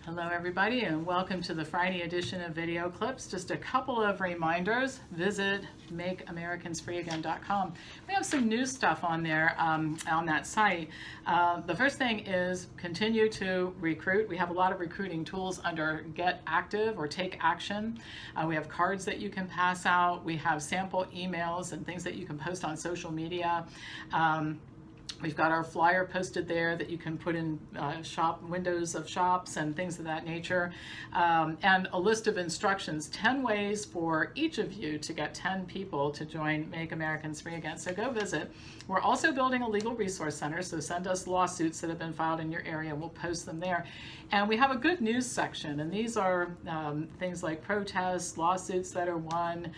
Hello everybody, and welcome to the Friday edition of Video Clips. Just a couple of reminders. Visit makeamericansfreeagain.com. We have some new stuff on there on that site. The first thing is continue to recruit. We have a lot of recruiting tools under Get Active or Take Action. We have cards that you can pass out. We have sample emails and things that you can post on social media. We've got our flyer posted there that you can put in shop windows of shops and things of that nature, and a list of instructions, 10 ways for each of you to get 10 people to join Make Americans Free Again. So go visit. We're also building a legal resource center, so send us lawsuits that have been filed in your area and we'll post them there. And we have a good news section, and these are things like protests, lawsuits that are won,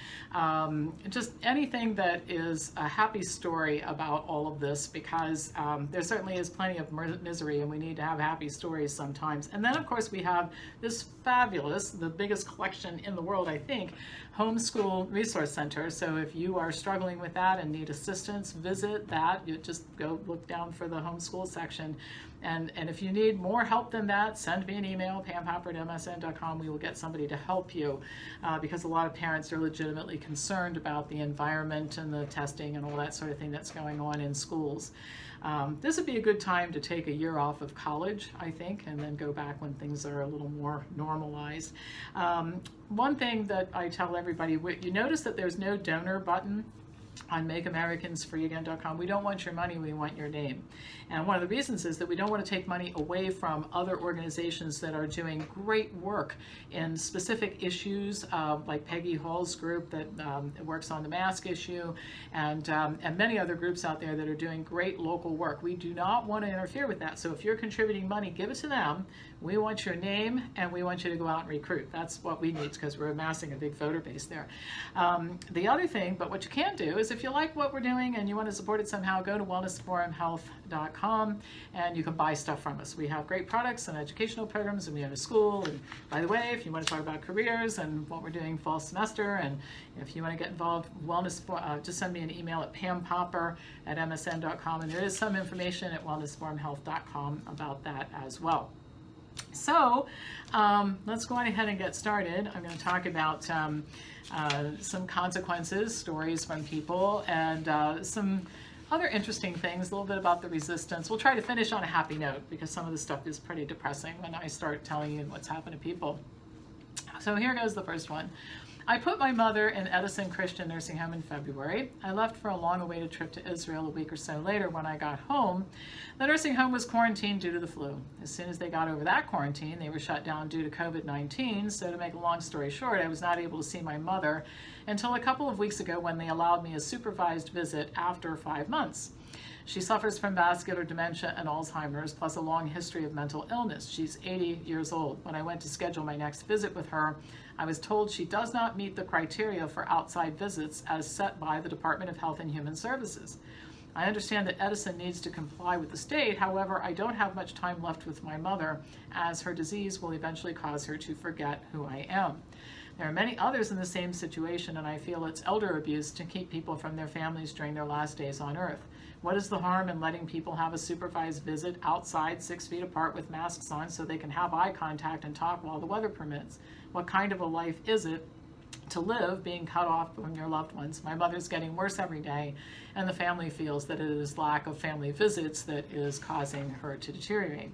just anything that is a happy story about all of this, because there certainly is plenty of misery and we need to have happy stories sometimes. And then of course we have this fabulous, the biggest collection in the world, I think, homeschool resource center. So if you are struggling with that and need assistance, visit that. You just go look down for the homeschool section. And if you need more help than that, send me an email, pamhopper@msn.com. We will get somebody to help you, because a lot of parents are legitimately concerned about the environment and the testing and all that sort of thing that's going on in schools. This would be a good time to take a year off of college, I think, and then go back when things are a little more normalized. One thing that I tell everybody, you notice that there's no donor button on makeamericansfreeagain.com. We don't want your money, we want your name. And one of the reasons is that we don't want to take money away from other organizations that are doing great work in specific issues, like Peggy Hall's group that works on the mask issue, and many other groups out there that are doing great local work. We do not want to interfere with that. So if you're contributing money, give it to them. We want your name, and we want you to go out and recruit. That's what we need, because we're amassing a big voter base there. The other thing, but what you can do is, if you like what we're doing and you want to support it somehow, go to WellnessForumHealth.com and you can buy stuff from us. We have great products and educational programs, and we own a school. And by the way, if you want to talk about careers and what we're doing fall semester, and if you want to get involved, just send me an email at pamhopper@msn.com, and there is some information at WellnessForumHealth.com about that as well. So let's go on ahead and get started. I'm going to talk about some consequences, stories from people, and some other interesting things, a little bit about the resistance. We'll try to finish on a happy note, because some of the stuff is pretty depressing when I start telling you what's happened to people. So here goes the first one. I put my mother in Edison Christian Nursing Home in February. I left for a long-awaited trip to Israel a week or so later. When I got home, the nursing home was quarantined due to the flu. As soon as they got over that quarantine, they were shut down due to COVID-19. So to make a long story short, I was not able to see my mother until a couple of weeks ago, when they allowed me a supervised visit after 5 months. She suffers from vascular dementia and Alzheimer's, plus a long history of mental illness. She's 80 years old. When I went to schedule my next visit with her, I was told she does not meet the criteria for outside visits as set by the Department of Health and Human Services. I understand that Edison needs to comply with the state. However, I don't have much time left with my mother, as her disease will eventually cause her to forget who I am. There are many others in the same situation, and I feel it's elder abuse to keep people from their families during their last days on earth. What is the harm in letting people have a supervised visit outside 6 feet apart with masks on, so they can have eye contact and talk while the weather permits? What kind of a life is it to live being cut off from your loved ones? My mother's getting worse every day, and the family feels that it is lack of family visits that is causing her to deteriorate.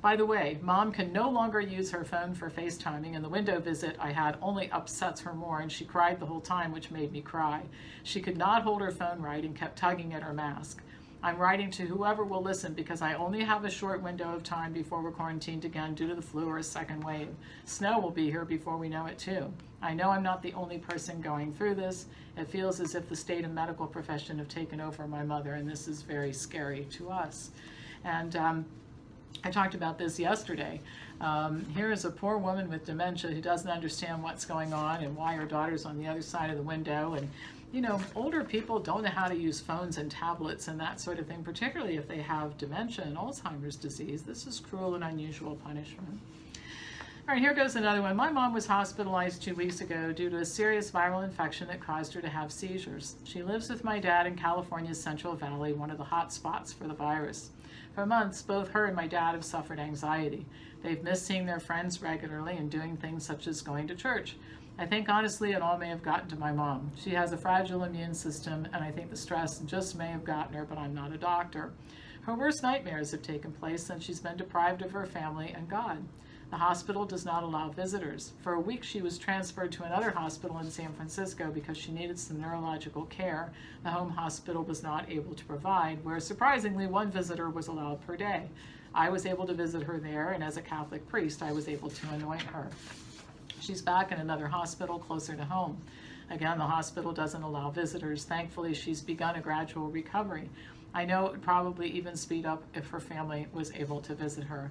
By the way, Mom can no longer use her phone for FaceTiming, and the window visit I had only upsets her more, and she cried the whole time, which made me cry. She could not hold her phone right and kept tugging at her mask. I'm writing to whoever will listen, because I only have a short window of time before we're quarantined again due to the flu or a second wave. Snow will be here before we know it too. I know I'm not the only person going through this. It feels as if the state and medical profession have taken over my mother, and this is very scary to us. And I talked about this yesterday. Here is a poor woman with dementia who doesn't understand what's going on and why her daughter's on the other side of the window. And you know, older people don't know how to use phones and tablets and that sort of thing, particularly if they have dementia and Alzheimer's disease. This is cruel and unusual punishment. All right, here goes another one. My mom was hospitalized 2 weeks ago due to a serious viral infection that caused her to have seizures. She lives with my dad in California's Central Valley, one of the hot spots for the virus. For months, both her and my dad have suffered anxiety. They've missed seeing their friends regularly and doing things such as going to church. I think honestly it all may have gotten to my mom. She has a fragile immune system, and I think the stress just may have gotten her, but I'm not a doctor. Her worst nightmares have taken place since she's been deprived of her family and God. The hospital does not allow visitors. For a week, she was transferred to another hospital in San Francisco because she needed some neurological care the home hospital was not able to provide, where surprisingly 1 visitor was allowed per day. I was able to visit her there, and as a Catholic priest, I was able to anoint her. She's back in another hospital closer to home. Again, the hospital doesn't allow visitors. Thankfully, she's begun a gradual recovery. I know it would probably even speed up if her family was able to visit her.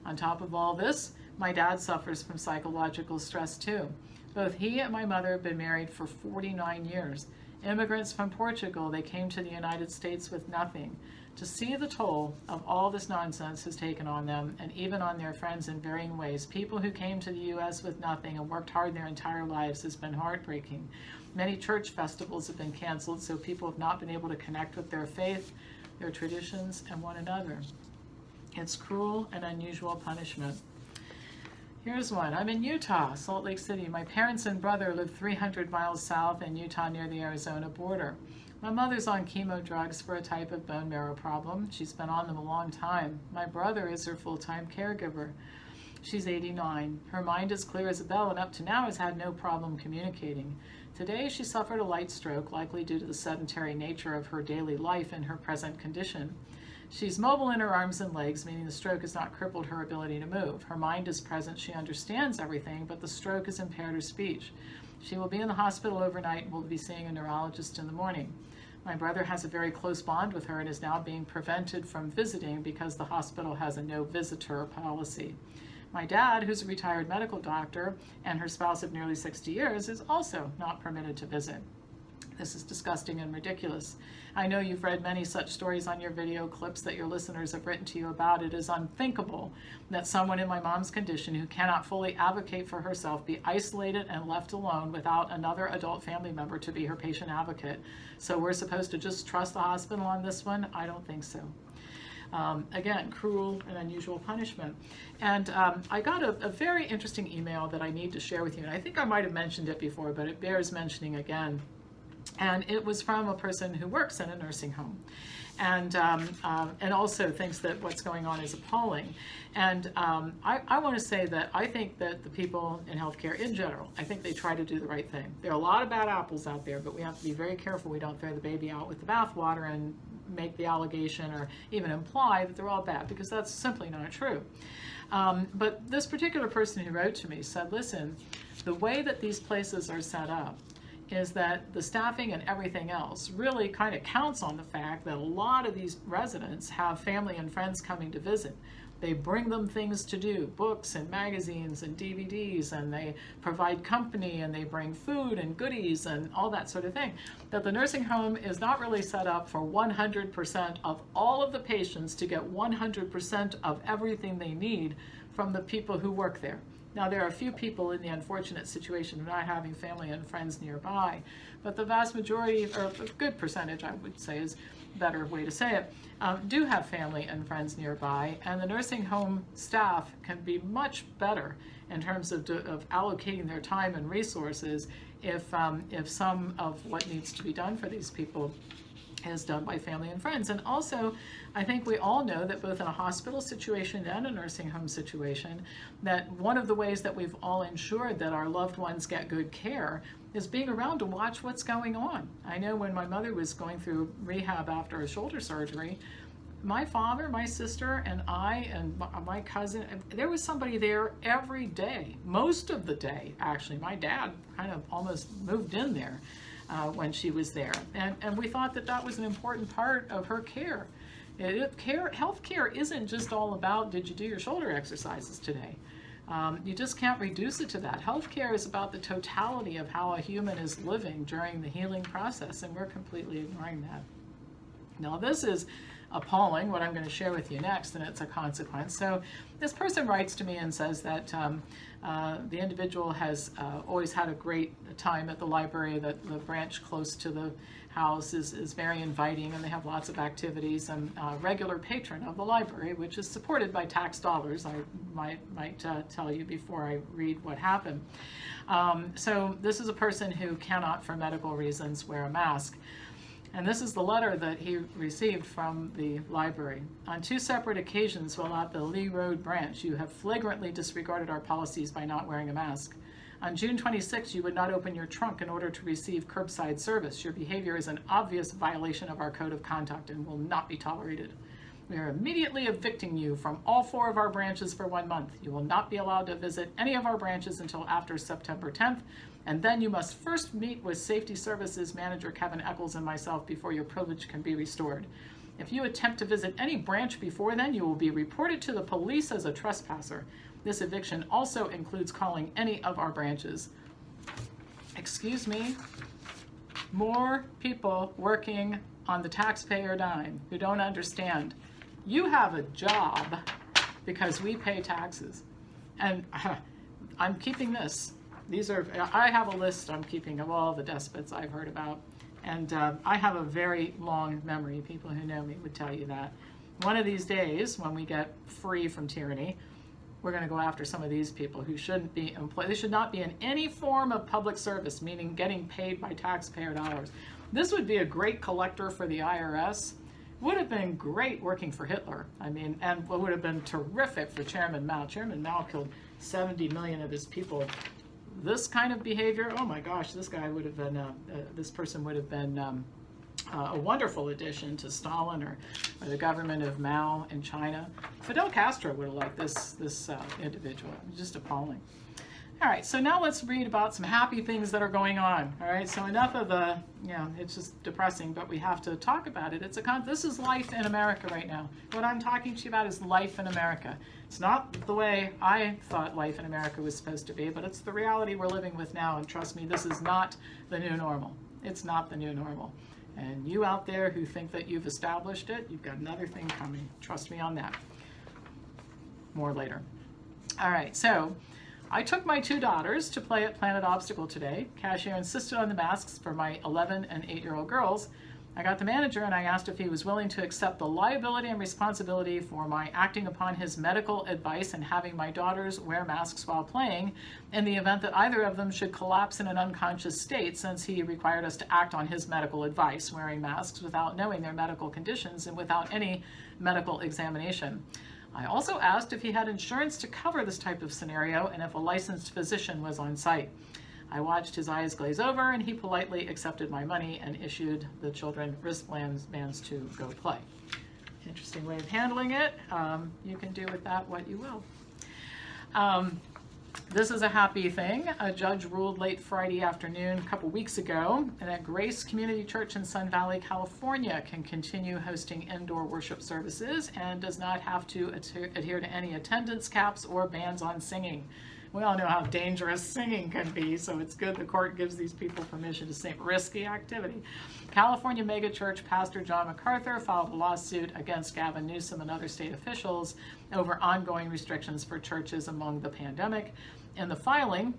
On top of all this, my dad suffers from psychological stress too. Both he and my mother have been married for 49 years. Immigrants from Portugal, they came to the United States with nothing. To see the toll of all this nonsense has taken on them, and even on their friends in varying ways. People who came to the U.S. with nothing and worked hard their entire lives has been heartbreaking. Many church festivals have been canceled, so people have not been able to connect with their faith, their traditions, and one another. It's cruel and unusual punishment. Here's one. I'm in Utah, Salt Lake City. My parents and brother live 300 miles south in Utah near the Arizona border. My mother's on chemo drugs for a type of bone marrow problem. She's been on them a long time. My brother is her full-time caregiver. She's 89. Her mind is clear as a bell and up to now has had no problem communicating. Today she suffered a light stroke, likely due to the sedentary nature of her daily life and her present condition. She's mobile in her arms and legs, meaning the stroke has not crippled her ability to move. Her mind is present, she understands everything, but the stroke has impaired her speech. She will be in the hospital overnight and will be seeing a neurologist in the morning. My brother has a very close bond with her and is now being prevented from visiting because the hospital has a no visitor policy. My dad, who's a retired medical doctor, and her spouse of nearly 60 years, is also not permitted to visit. This is disgusting and ridiculous. I know you've read many such stories on your video clips that your listeners have written to you about. It is unthinkable that someone in my mom's condition who cannot fully advocate for herself be isolated and left alone without another adult family member to be her patient advocate. So we're supposed to just trust the hospital on this one? I don't think so. Again, cruel and unusual punishment. And I got a very interesting email that I need to share with you. And I think I might have mentioned it before, but it bears mentioning again. And it was from a person who works in a nursing home, and also thinks that what's going on is appalling. And I want to say that I think that the people in healthcare in general, I think they try to do the right thing. There are a lot of bad apples out there, but we have to be very careful we don't throw the baby out with the bathwater and make the allegation or even imply that they're all bad, because that's simply not true. But this particular person who wrote to me said, listen, the way that these places are set up is that the staffing and everything else really kind of counts on the fact that a lot of these residents have family and friends coming to visit. They bring them things to do, books and magazines and DVDs, and they provide company, and they bring food and goodies and all that sort of thing. That the nursing home is not really set up for 100% of all of the patients to get 100% of everything they need from the people who work there. Now, there are a few people in the unfortunate situation of not having family and friends nearby, but the vast majority, or a good percentage, I would say is a better way to say it, do have family and friends nearby, and the nursing home staff can be much better in terms of allocating their time and resources if some of what needs to be done for these people is done by family and friends. And also, I think we all know that both in a hospital situation and a nursing home situation, that one of the ways that we've all ensured that our loved ones get good care is being around to watch what's going on. I know when my mother was going through rehab after a shoulder surgery, my father, my sister, and I, and my cousin, there was somebody there every day, most of the day, actually. My dad kind of almost moved in there when she was there. And we thought that that was an important part of her care. Health care isn't just all about, did you do your shoulder exercises today? You just can't reduce it to that. Healthcare is about the totality of how a human is living during the healing process, and we're completely ignoring that. Now this is appalling, what I'm going to share with you next, and it's a consequence. So this person writes to me and says that the individual has always had a great time at the library, that the branch close to the house is very inviting, and they have lots of activities, and regular patron of the library, which is supported by tax dollars. I might tell you before I read what happened. So this is a person who cannot, for medical reasons, wear a mask. And this is the letter that he received from the library. On 2 separate occasions while at the Lee Road branch, you have flagrantly disregarded our policies by not wearing a mask. On June 26, you would not open your trunk in order to receive curbside service. Your behavior is an obvious violation of our code of conduct and will not be tolerated. We are immediately evicting you from all 4 of our branches for 1 month. You will not be allowed to visit any of our branches until after September 10th, and then you must first meet with Safety Services Manager Kevin Eccles and myself before your privilege can be restored. If you attempt to visit any branch before then, you will be reported to the police as a trespasser. This eviction also includes calling any of our branches. Excuse me? More people working on the taxpayer dime who don't understand. You have a job because we pay taxes. And I'm keeping this. I have a list I'm keeping of all the despots I've heard about. And I have a very long memory. People who know me would tell you that. One of these days, when we get free from tyranny, we're going to go after some of these people who shouldn't be employed. They should not be in any form of public service, meaning getting paid by taxpayer dollars. This would be a great collector for the IRS. Would have been great working for Hitler. I mean, and what would have been terrific for Chairman Mao. Chairman Mao killed 70 million of his people. This kind of behavior, oh my gosh, this guy would have been, this person would have been a wonderful addition to Stalin or the government of Mao in China. Fidel Castro would have liked this individual. Just appalling. All right, so now let's read about some happy things that are going on. All right, so enough of the, it's just depressing, but we have to talk about it. This is life in America right now. What I'm talking to you about is life in America. It's not the way I thought life in America was supposed to be, but it's the reality we're living with now, and trust me, this is not the new normal. It's not the new normal. And you out there who think that you've established it, you've got another thing coming. Trust me on that. More later. All right, so I took my 2 daughters to play at Planet Obstacle today. Cashier insisted on the masks for my 11 and 8-year-old girls. I got the manager and I asked if he was willing to accept the liability and responsibility for my acting upon his medical advice and having my daughters wear masks while playing in the event that either of them should collapse in an unconscious state, since he required us to act on his medical advice, wearing masks without knowing their medical conditions and without any medical examination. I also asked if he had insurance to cover this type of scenario and if a licensed physician was on site. I watched his eyes glaze over and he politely accepted my money and issued the children wristbands to go play. Interesting way of handling it. You can do with that what you will. This is a happy thing. A judge ruled late Friday afternoon a couple weeks ago that Grace Community Church in Sun Valley, California can continue hosting indoor worship services and does not have to adhere to any attendance caps or bans on singing. We all know how dangerous singing can be, so it's good the court gives these people permission to sing risky activity. California megachurch pastor John MacArthur filed a lawsuit against Gavin Newsom and other state officials over ongoing restrictions for churches among the pandemic. In the filing,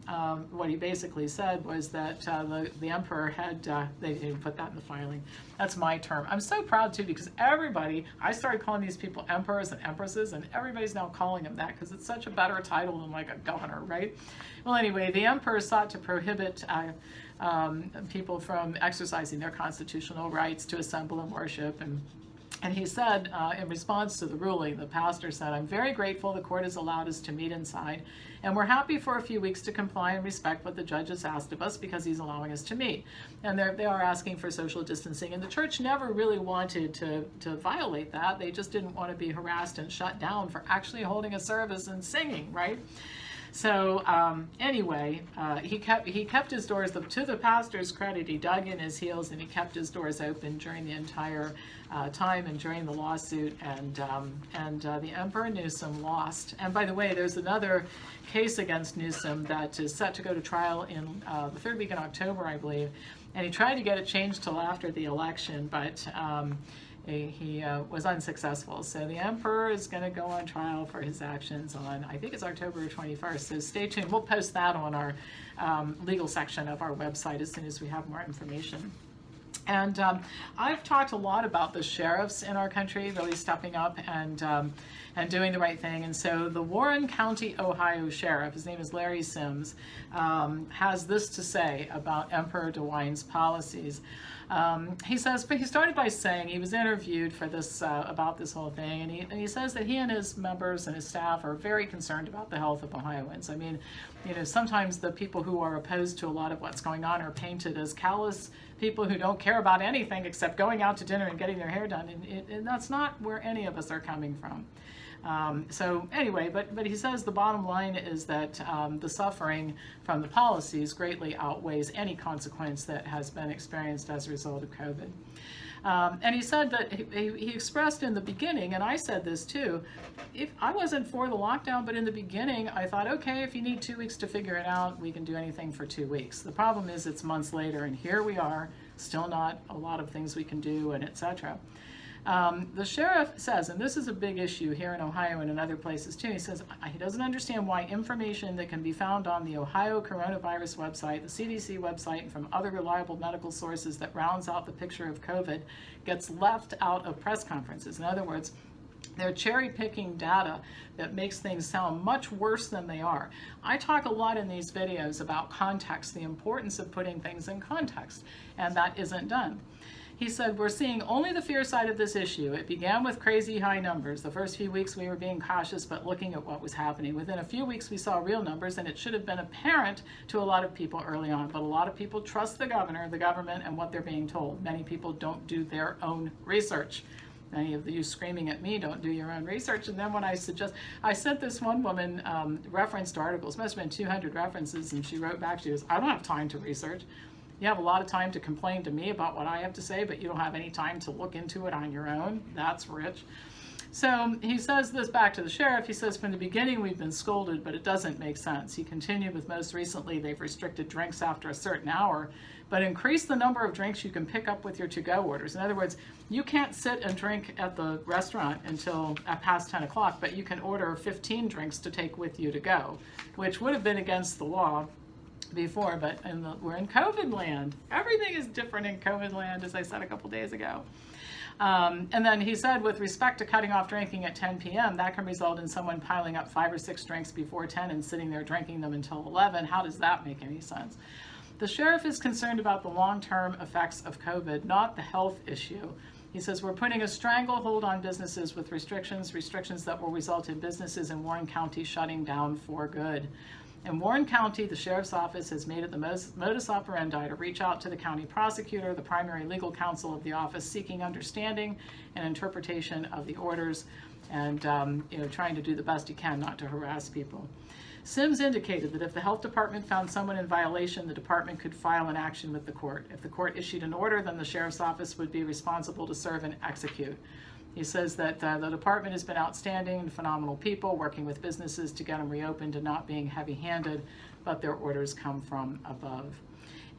what he basically said was that the emperor had, they didn't put that in the filing. That's my term. I'm so proud too, because I started calling these people emperors and empresses, and everybody's now calling them that because it's such a better title than like a governor, right? Well, anyway, the emperor sought to prohibit people from exercising their constitutional rights to assemble and worship. And he said, in response to the ruling, the pastor said, "I'm very grateful the court has allowed us to meet inside, and we're happy for a few weeks to comply and respect what the judge has asked of us because he's allowing us to meet." And they are asking for social distancing, and the church never really wanted to violate that. They just didn't want to be harassed and shut down for actually holding a service and singing, right? So anyway, he kept his doors, to the pastor's credit, he dug in his heels and he kept his doors open during the entire time and during the lawsuit, and the Emperor Newsom lost. And by the way, there's another case against Newsom that is set to go to trial in the 3rd week in October, I believe, and he tried to get it changed till after the election, but he was unsuccessful. So the emperor is going to go on trial for his actions on, I think it's October 21st. So stay tuned. We'll post that on our legal section of our website as soon as we have more information. And I've talked a lot about the sheriffs in our country really stepping up and doing the right thing. And so the Warren County, Ohio sheriff, his name is Larry Sims, has this to say about Emperor DeWine's policies. He says, but he started by saying he was interviewed for this about this whole thing, and he says that he and his members and his staff are very concerned about the health of Ohioans. I mean, you know, sometimes the people who are opposed to a lot of what's going on are painted as callous people who don't care about anything except going out to dinner and getting their hair done, and that's not where any of us are coming from. So anyway, but he says the bottom line is that the suffering from the policies greatly outweighs any consequence that has been experienced as a result of COVID. And he said that he expressed in the beginning, and I said this too, if I wasn't for the lockdown, but in the beginning I thought, okay, if you need 2 weeks to figure it out, we can do anything for 2 weeks. The problem is it's months later, and here we are, still not a lot of things we can do, and etc. The sheriff says, and this is a big issue here in Ohio and in other places too, he says he doesn't understand why information that can be found on the Ohio coronavirus website, the CDC website, and from other reliable medical sources that rounds out the picture of COVID gets left out of press conferences. In other words, they're cherry-picking data that makes things sound much worse than they are. I talk a lot in these videos about context, the importance of putting things in context, and that isn't done. He said, we're seeing only the fear side of this issue. It began with crazy high numbers. The first few weeks we were being cautious, but looking at what was happening. Within a few weeks we saw real numbers, and it should have been apparent to a lot of people early on. But a lot of people trust the governor, the government, and what they're being told. Many people don't do their own research. Many of you screaming at me, don't do your own research. And then when I sent this one woman referenced articles, must have been 200 references, and she wrote back, she goes, I don't have time to research. You have a lot of time to complain to me about what I have to say, but you don't have any time to look into it on your own. That's rich. So he says this back to the sheriff. He says, from the beginning we've been scolded, but it doesn't make sense. He continued with most recently they've restricted drinks after a certain hour, but increased the number of drinks you can pick up with your to-go orders. In other words, you can't sit and drink at the restaurant until past 10 o'clock, but you can order 15 drinks to take with you to go, which would have been against the law before, but we're in COVID land. Everything is different in COVID land, as I said a couple days ago. And then he said, with respect to cutting off drinking at 10 p.m., that can result in someone piling up 5 or 6 drinks before 10 and sitting there drinking them until 11. How does that make any sense? The sheriff is concerned about the long-term effects of COVID, not the health issue. He says, we're putting a stranglehold on businesses with restrictions that will result in businesses in Warren County shutting down for good. In Warren County, the sheriff's office has made it the modus operandi to reach out to the county prosecutor, the primary legal counsel of the office, seeking understanding and interpretation of the orders, and trying to do the best he can not to harass people. Sims indicated that if the health department found someone in violation, the department could file an action with the court. If the court issued an order, then the sheriff's office would be responsible to serve and execute. He says that the department has been outstanding and phenomenal people, working with businesses to get them reopened and not being heavy-handed, but their orders come from above.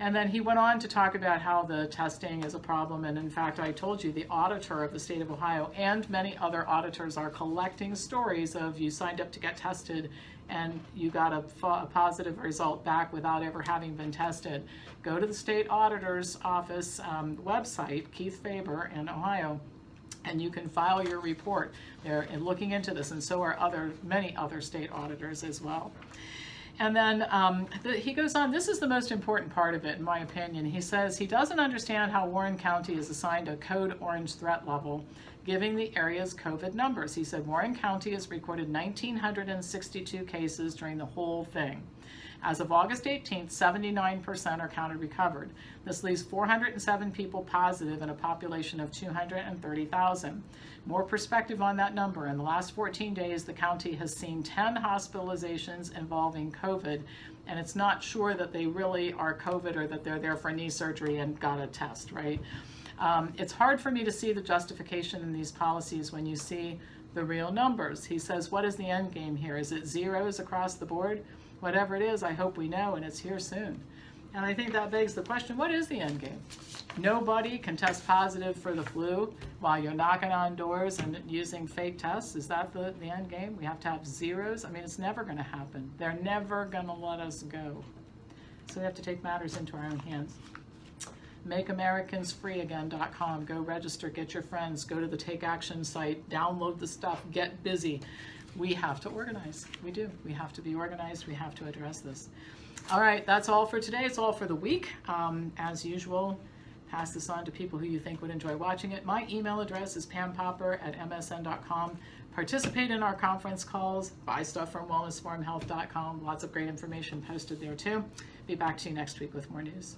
And then he went on to talk about how the testing is a problem, and in fact, I told you the auditor of the state of Ohio and many other auditors are collecting stories of you signed up to get tested and you got a positive result back without ever having been tested. Go to the state auditor's office website, Keith Faber in Ohio, and you can file your report. They're looking into this, and so are many other state auditors as well. And then he goes on, this is the most important part of it, in my opinion. He says he doesn't understand how Warren County is assigned a code orange threat level, giving the area's COVID numbers. He said Warren County has recorded 1,962 cases during the whole thing. As of August 18th, 79% are counted recovered. This leaves 407 people positive in a population of 230,000. More perspective on that number, in the last 14 days, the county has seen 10 hospitalizations involving COVID, and it's not sure that they really are COVID or that they're there for knee surgery and got a test, right? It's hard for me to see the justification in these policies when you see the real numbers. He says, what is the end game here? Is it zeros across the board? Whatever it is, I hope we know, and it's here soon. And I think that begs the question, what is the end game? Nobody can test positive for the flu while you're knocking on doors and using fake tests. Is that the end game? We have to have zeros? I mean, it's never going to happen. They're never going to let us go. So we have to take matters into our own hands. MakeAmericansFreeAgain.com. Go register, get your friends, go to the Take Action site, download the stuff, get busy. We have to organize. We do. We have to be organized. We have to address this. All right, that's all for today. It's all for the week. As usual, pass this on to people who you think would enjoy watching it. My email address is pampopper@msn.com. Participate in our conference calls. Buy stuff from WellnessForumHealth.com. Lots of great information posted there too. Be back to you next week with more news.